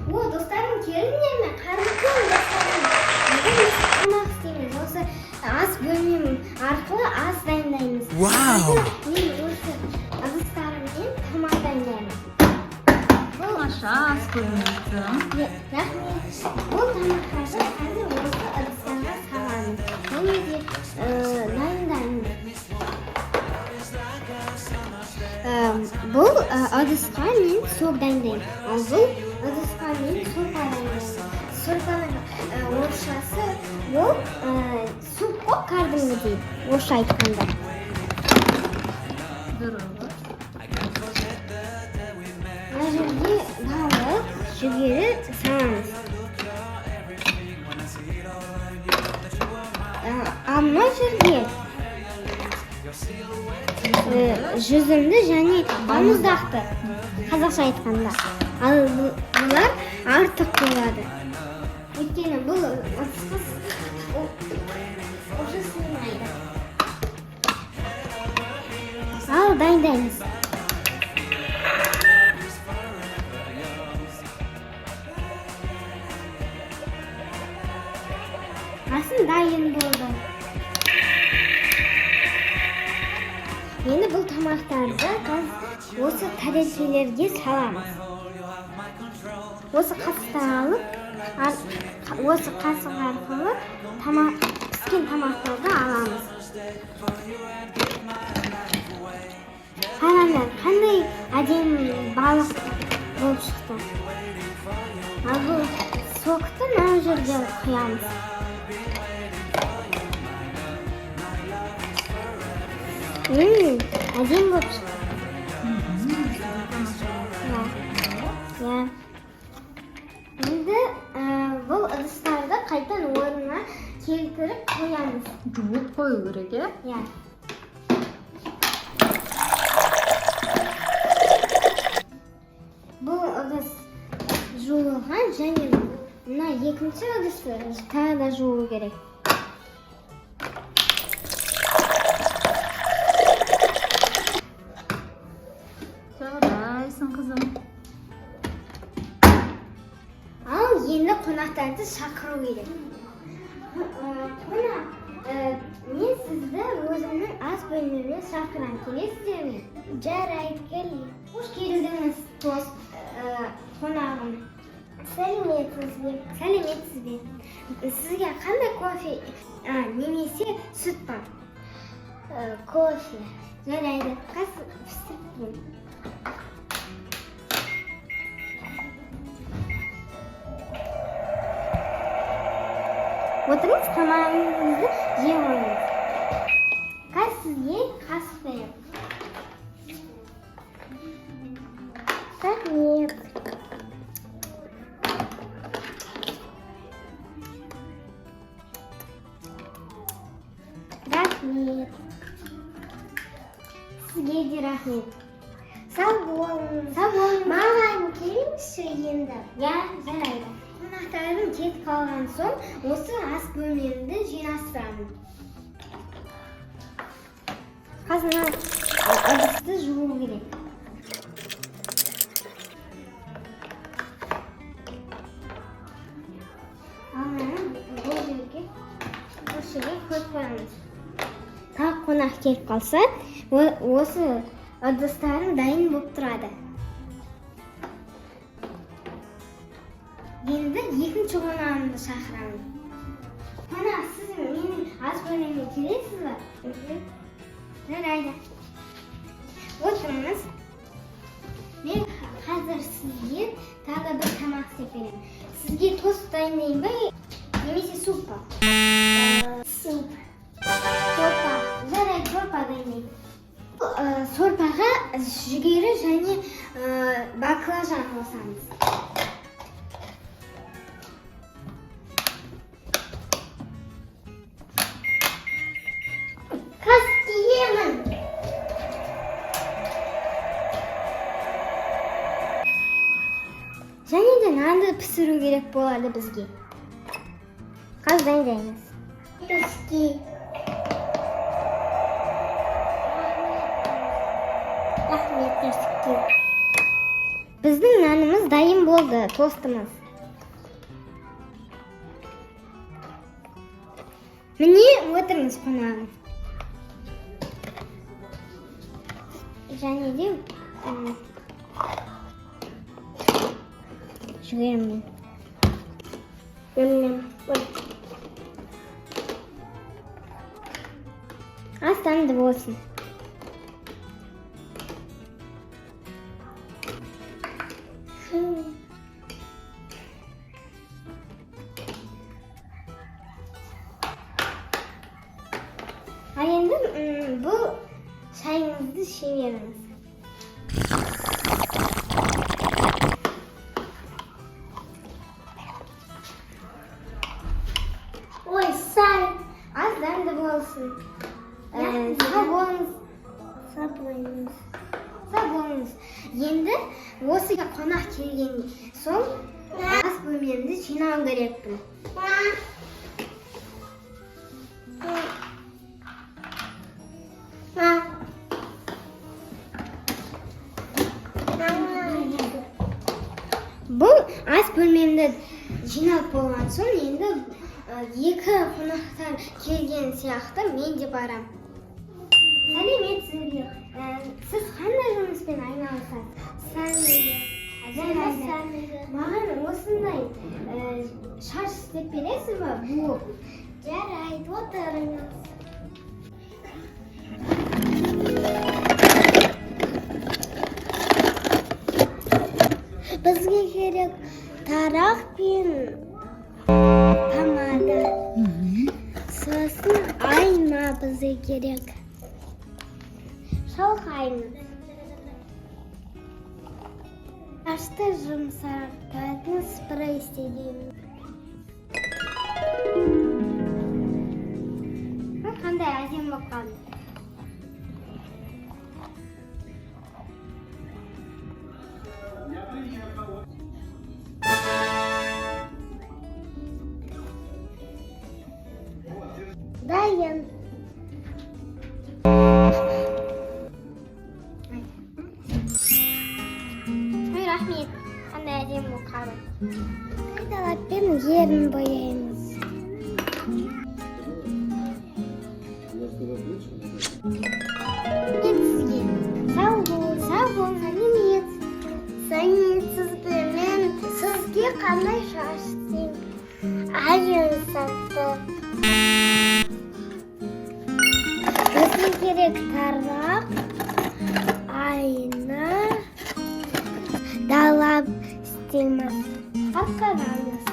Достарым келдіңдер ме? Қарапайым достарым. Бүгін біз тамақ істейміз. Осы ас бөлмем арқылы ас дайындаймыз. Вау! Мен осы ыдыстарыммен тамақ дайындаймын. Тамаша ас бөлмемізді. Рахмет. Бұл тамақтарды қазір осы ыдыстарға саламыз. Және де дайындаймыз. Бұл ыдысқа мен сок дайындаймын. Ал бұл ыдысқа мен сорпа дайындаймын. Сорпаның орысшасы ол суп қой кәдімгідей, орысша айтқанда. Дұрыс. Мына жерге балық, жүгері саламыз. Ал мына жерге жүзімді және балмұздақты, қазақша айтқанда. Ал бұлар артық болады. Өйткені бұл ыдысқа уже сыймайды. Ал дайындаймыз. Асын дайын болды. Енді бұл тамақтарды осы тәрелкелерге саламыз. Осы қасықты алып, осы қасық арқылы піскен тамақтарды аламыз. Қараңдар, қандай әдемі балық болып шықты. Ал бұл сокты мына жерге құямыз. Әдем болып шықты. Енді бұл ыдыстарды қайтан орнына келтіріп қоямыз. Жуып қою керек, е? Иә. Бұл ыдыс жуылған және мына екінші ыдысты тағы да жуылу керек. Жарайсың, қызым. Ал енді қонақтарды шақыру керек. Қонақ, мен сізді өзімнің ас бөлмеме шақырам. Келесіздер ме? Жарайды, келейік. Қош келдіңіз, қонағым. Сәлеметсіз бе? Сізге қандай кофе немесе сүт бар? Кофе. Жарайды. Қазір пісіріп. Отырыңыз, тамағыңызды жеп алыңыз. Қазір сізге қасық беремін. Рахмет. Рахмет. Сізге де рахмет. Сау болыңыз. Маған келіңізші енді. Я, жарайды. Қонақтарым кетіп қалған соң, осы ас бөлмемді жинастырамын. Қазір ыдысты жуу керек. Ал бұл жерге қойып қоямыз. Тағы қонақ келіп қалса, осы ыдыстарым дайын болып тұрады. Енді екінші қонағымды шақырамын. Қонақ, сіз менің ас бөлмеме келесіз бе? Жарайды. Отырыңыз. Мен қазір сізге тағы бір тамақ істеп беремін. Сізге тост дайындайын ба? Немесе суп па? Суп. Сорпа. Жарайды, сорпа дайындайын. Сорпаға жүгері және баклажан қосамыз. Және де нанды пісіру керек болады бізге. Қазір дайындаймыз. Бізге. Рахмет, бізге. Біздің нанымыз дайын болды, тостымыз. Міне, отырыңыз қонағым. Және де жүгеремін. Астанды болсын. Енді бұл шайыңызды іше беріңіз. Ой, сай, аз дәмді болсын. Сау болыңыз. Енді осы қонақ келген соң ас бөлмемді жинау керекпін. Бұл ас бөлмемді жинап болған соң енді екі қонақтар келген сияқты мен де барам. Сәлеметсіз бе? Сіз қандай жұмыспен айналысасыз? Маған осындай шаш істеп бересіз бе? Бұл. Жарайды, отырыңыз. Бізге керек тарақ пен помада. Сосын айна бізге керек. Шалқаймыз. Шашты жұмсартатын спрей істеймін. Қандай әдемі болып қалды. Дайын. Ой, рахмет. Қандай әдемі болып қалды. Қайталаппен ерін бояймыз. Сау бол, сәлемет. Сәлеметсіз бе? Мен сізге қандай шаш істеймін? Айым сатты. Бізге керек тарақ, айна, далап істейміз. Қараңыз.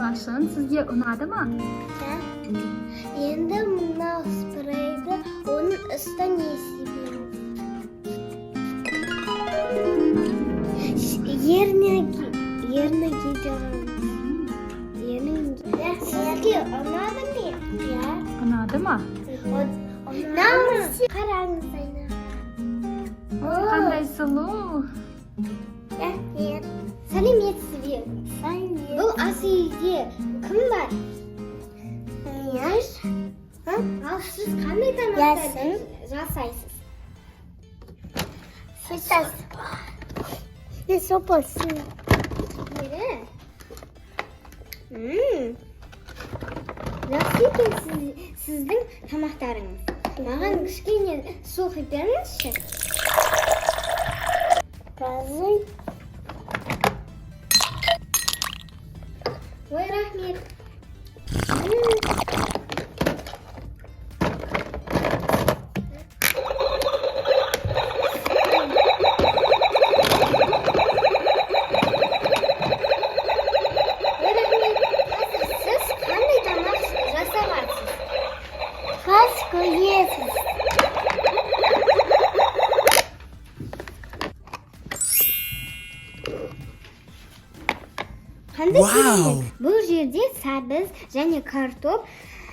Лашын, сізге ұнады ма? Енді мынау спрейді оның үстіне себеміз. Ерні кедеріміз. Сізге ұнады ме? Ұнады ма? Қараңыз айна. Қандай сұлу. Сәлеметсіз бе? Бұл ас үйде кім бар? Ал сіз қандай тамақтарды жасайсыз? Сейчас. Сопасын. Жақсы екен сіздің тамақтарыңыз. Маған кішкене су құйып беріңізші. Қазір. Ой, рахмет. Сіз қандай тамақ жасамақсыз? Қас көйесіз. Бұл жерде сәбіз және картоп,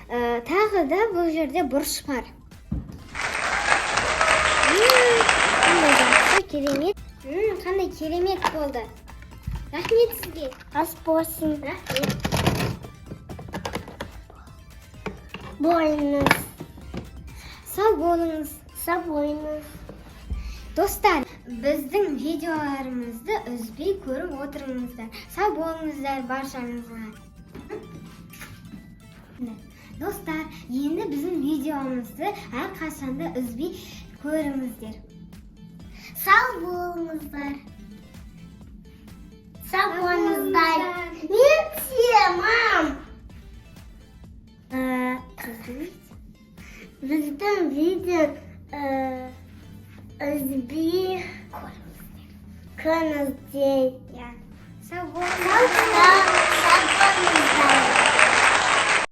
тағы да бұл жерде бұрыш бар. Қандай керемет болды. Рахмет сізге. Ас болсын. Рахмет. Болыңыз. Сау болыңыз. Сау болыңыз. Достар, біздің видеоларымызды үзбей көріп отырыңыздар. Сау болыңыздар баршаңызға. Достар, енді біздің видеомызды әрқашанда үзбей көріңіздер. Сау болыңыздар. Сау болыңыздар. Мен сүйемін. Біздің видео үзбей көріңіздер. Сау болыңыздар. Сау болыңыздар.